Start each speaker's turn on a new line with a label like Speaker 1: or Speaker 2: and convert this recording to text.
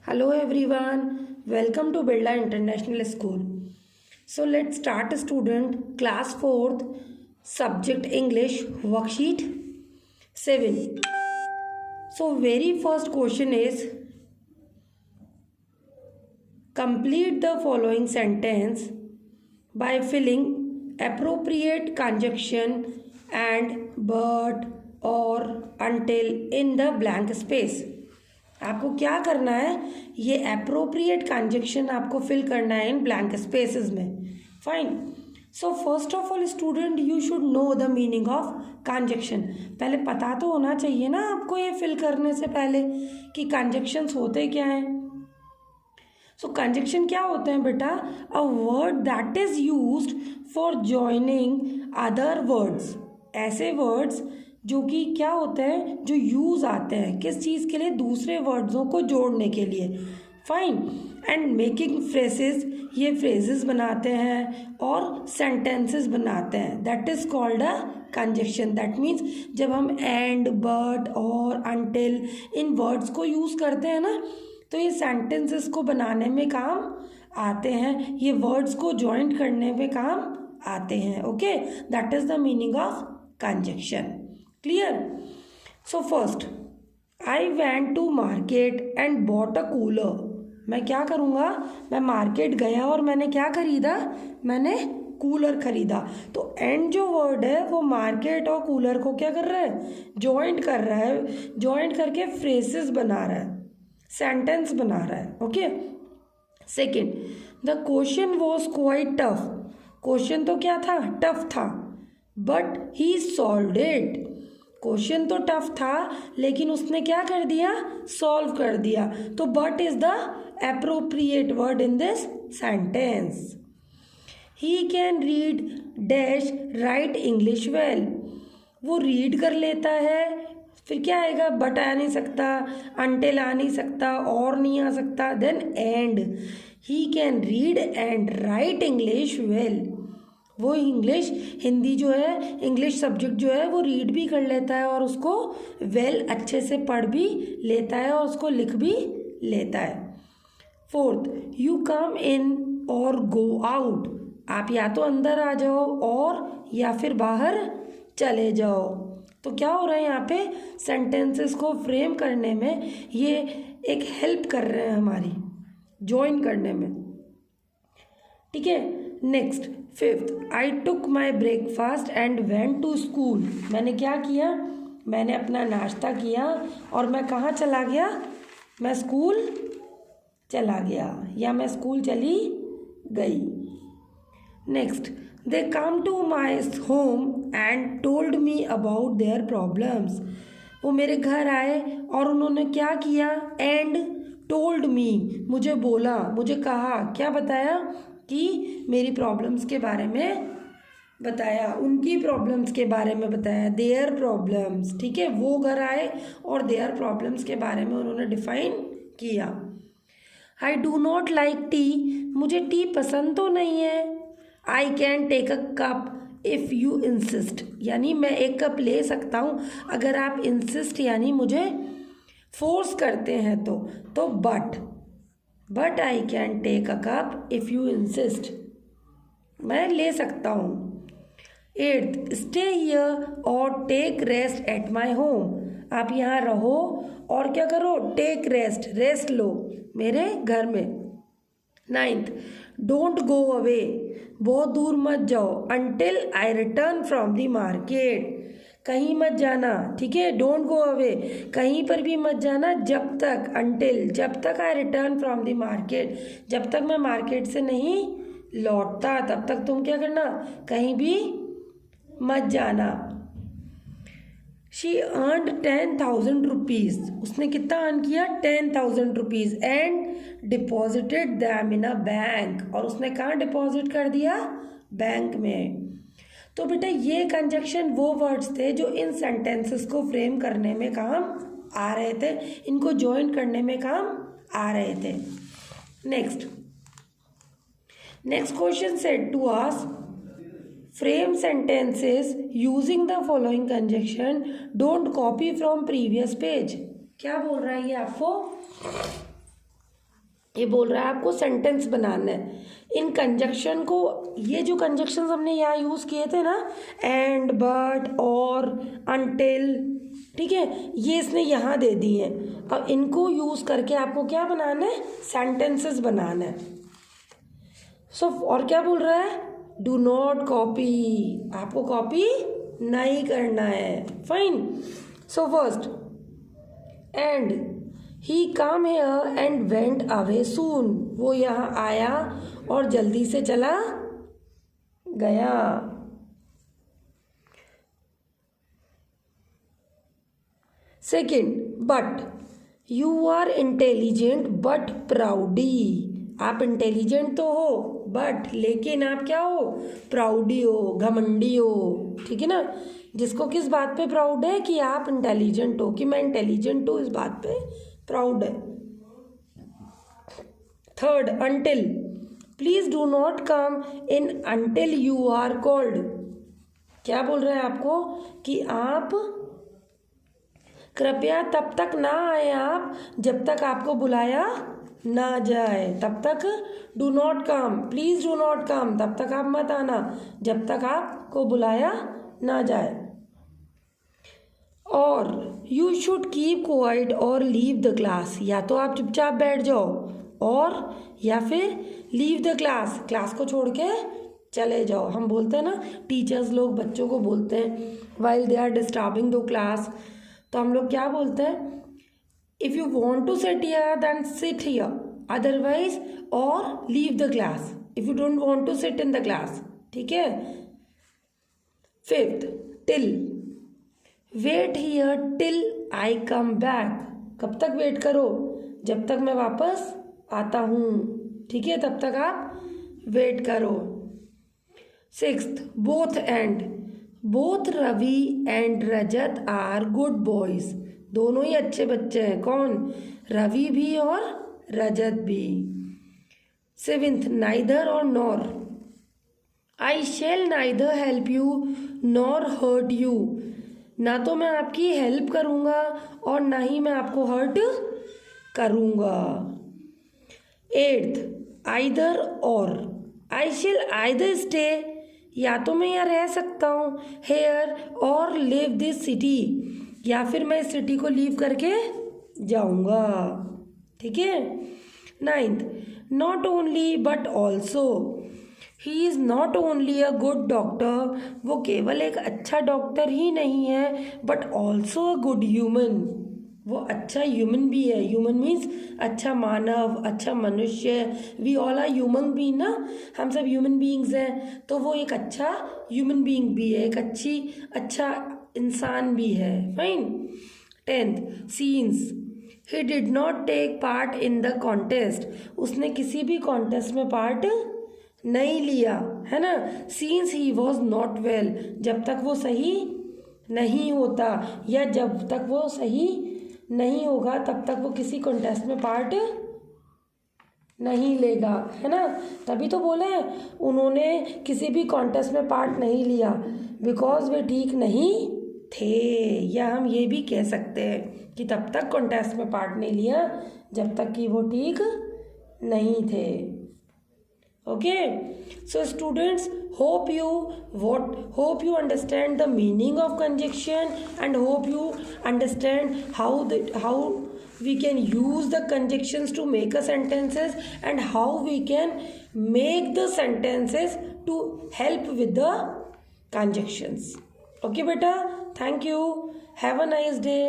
Speaker 1: Hello everyone, welcome to Birla International School. So let's start student class 4th subject English worksheet 7. So very first question is complete the following sentence by filling appropriate conjunction and but or until in the blank space. आपको क्या करना है, ये appropriate conjunction आपको fill करना है in blank spaces में. Fine. So first of all student you should know the meaning of conjunction. पहले पता तो होना चाहिए ना आपको ये फिल करने से पहले कि कंजक्शंस होते क्या हैं. सो कंजक्शन क्या होते हैं बेटा? A word that is used for joining other words. ऐसे वर्ड्स जो कि क्या होते हैं, जो यूज़ आते हैं किस चीज़ के लिए? दूसरे वर्ड्सों को जोड़ने के लिए. फाइन. एंड मेकिंग फ्रेजेस, ये फ्रेजेस बनाते हैं और सेंटेंसेस बनाते हैं. That is called a conjunction. That means जब हम एंड, बट और अनटिल इन वर्ड्स को यूज़ करते हैं ना, तो ये सेंटेंसेस को बनाने में काम आते हैं, ये वर्ड्स को जॉइंट करने में काम आते हैं. Okay, that is the meaning of conjunction. Clear? So first, I went to market and bought a cooler. मैं क्या करूँगा? मैं मार्केट गया और मैंने क्या खरीदा? मैंने कूलर खरीदा. तो एंड जो वर्ड है वो मार्केट और कूलर को क्या कर रहा है? जॉइंट कर रहा है. जॉइंट करके फ्रेजेस बना रहा है, सेंटेंस बना रहा है. Okay. Second, the question was quite tough. Question तो क्या था? टफ था. But he solved it. Question तो टफ था लेकिन उसने क्या कर दिया? सॉल्व कर दिया. तो but is the appropriate word in this sentence. He can read dash right English well. वो रीड कर लेता है, फिर क्या आएगा? बट आ नहीं सकता, अनटिल आ नहीं सकता, और नहीं आ सकता, then and. He can read and write English well. वो इंग्लिश, हिंदी जो है, इंग्लिश सब्जेक्ट जो है वो रीड भी कर लेता है और उसको वेल अच्छे से पढ़ भी लेता है और उसको लिख भी लेता है. फोर्थ, यू कम इन और गो आउट. आप या तो अंदर आ जाओ और या फिर बाहर चले जाओ. तो क्या हो रहा है यहाँ पे? सेंटेंसेस को फ्रेम करने में ये एक हेल्प कर रहे हैं हमारी, जॉइन करने में. ठीक है. Next, fifth, I took my breakfast and went to school. मैंने क्या किया? मैंने अपना नाश्ता किया और मैं कहाँ चला गया? मैं स्कूल चला गया या मैं स्कूल चली गई. Next, they come to my home and told me about their problems. वो मेरे घर आए और उन्होंने क्या किया? एंड टोल्ड मी, मुझे बोला, मुझे कहा, क्या बताया? कि मेरी प्रॉब्लम्स के बारे में बताया, उनकी प्रॉब्लम्स के बारे में बताया, देयर प्रॉब्लम्स. ठीक है, वो घर आए और देयर प्रॉब्लम्स के बारे में उन्होंने डिफाइन किया. I do not like tea. मुझे टी पसंद तो नहीं है. I can take a cup if you insist. यानी मैं एक कप ले सकता हूँ अगर आप इंसिस्ट यानी मुझे फोर्स करते हैं तो but I can take a cup if you insist. मैं ले सकता हूँ. एट्थ, स्टे हियर और take rest at my home. आप यहाँ रहो और क्या करो? टेक रेस्ट, रेस्ट लो मेरे घर में. Ninth, don't go away. बहुत दूर मत जाओ. Until I return from the market. कहीं मत जाना. ठीक है, डोंट गो अवे, कहीं पर भी मत जाना जब तक, अनटिल जब तक आई रिटर्न फ्रॉम द मार्केट, जब तक मैं मार्केट से नहीं लौटता तब तक तुम क्या करना? कहीं भी मत जाना. She earned 10,000 rupees. उसने कितना अर्न किया? 10,000 rupees. And deposited them in a bank. और उसने कहाँ डिपॉजिट कर दिया? बैंक में. तो बेटा ये कंजक्शन वो वर्ड्स थे जो इन सेंटेंसेस को फ्रेम करने में काम आ रहे थे, इनको जॉइन करने में काम आ रहे थे. Next question said to us frame sentences using the following conjunction, don't copy from previous page. क्या बोल रहा है ये आपको? ये बोल रहा है आपको सेंटेंस बनाना है। इन कंजक्शन को, ये जो कंजक्शंस हमने यहाँ यूज़ किए थे ना, एंड, बट, और, अनटिल, ठीक है, ये इसने यहाँ दे दी हैं। अब इनको यूज़ करके आपको क्या बनाना है, सेंटेंसेस बनाना है। सो और क्या बोल रहा है, डू नॉट कॉपी, आपको कॉपी नहीं करना है। Fine. So first, and he came here and went away soon, वो यहाँ आया और जल्दी से चला गया। Second, but you are intelligent but proudy, आप इंटेलिजेंट तो हो बट लेकिन आप क्या हो, प्राउडी हो, घमंडी हो, ठीक है ना। जिसको किस बात पे प्राउड है कि आप इंटेलिजेंट हो, कि मैं इंटेलिजेंट हूँ, इस बात पे प्राउड है। Third, until, please do not come in until you are called, क्या बोल रहे हैं आपको कि आप कृपया तब तक ना आए आप जब तक आपको बुलाया ना जाए, तब तक do not come, please do not कम, तब तक आप मत आना जब तक आपको बुलाया ना जाए। और यू शुड कीप क्वाइट और लीव द क्लास, या तो आप चुपचाप बैठ जाओ और या फिर लीव द क्लास, क्लास को छोड़ के चले जाओ। हम बोलते हैं ना, टीचर्स लोग बच्चों को बोलते हैं while they are disturbing the class, तो हम लोग क्या बोलते हैं, if you want to sit here then sit here, otherwise or leave the class if you don't want to sit in the class, ठीक है। Fifth, till, wait here till I come back, कब तक wait करो, जब तक मैं वापस आता हूँ, ठीक है, तब तक आप वेट करो। Sixth, both and, both Ravi and Rajat are good boys, दोनों ही अच्छे बच्चे हैं। कौन, रवि भी और रजत भी। सेवेंथ, नाइदर और nor, I shall neither help you nor hurt you, ना तो मैं आपकी हेल्प करूँगा और ना ही मैं आपको हर्ट करूँगा। एट्थ, आइदर और, आई शेल आइदर स्टे, या तो मैं यहाँ रह सकता हूँ, हेयर और लिव दिस सिटी, या फिर मैं इस सिटी को लीव करके जाऊँगा, ठीक है। Ninth, not only but also, he is not only a good doctor, वो केवल एक अच्छा डॉक्टर ही नहीं है, but also a good human, वो अच्छा ह्यूमन भी है। ह्यूमन मीन्स अच्छा मानव, अच्छा मनुष्य, we all are human being ना, हम सब ह्यूमन बीइंग्स हैं, तो वो एक अच्छा ह्यूमन बीइंग भी है, एक अच्छा इंसान भी है। Fine. Tenth, since, he did not take part in the contest, उसने किसी भी कॉन्टेस्ट में पार्ट नहीं लिया, है ना। Scenes he was not well, जब तक वो सही नहीं होता या जब तक वो सही नहीं होगा तब तक वो किसी कॉन्टेस्ट में पार्ट नहीं लेगा, है ना। तभी तो बोले उन्होंने किसी भी कॉन्टेस्ट में पार्ट नहीं लिया, बिकॉज वे ठीक नहीं थे, या हम ये भी कह सकते हैं कि तब तक कॉन्टेस्ट में पार्ट नहीं लिया जब तक कि वो ठीक नहीं थे। Okay, so students, hope you understand the meaning of conjunction, and hope you understand how we can use the conjunctions to make a sentences, and how we can make the sentences to help with the conjunctions. Okay beta, thank you, have a nice day.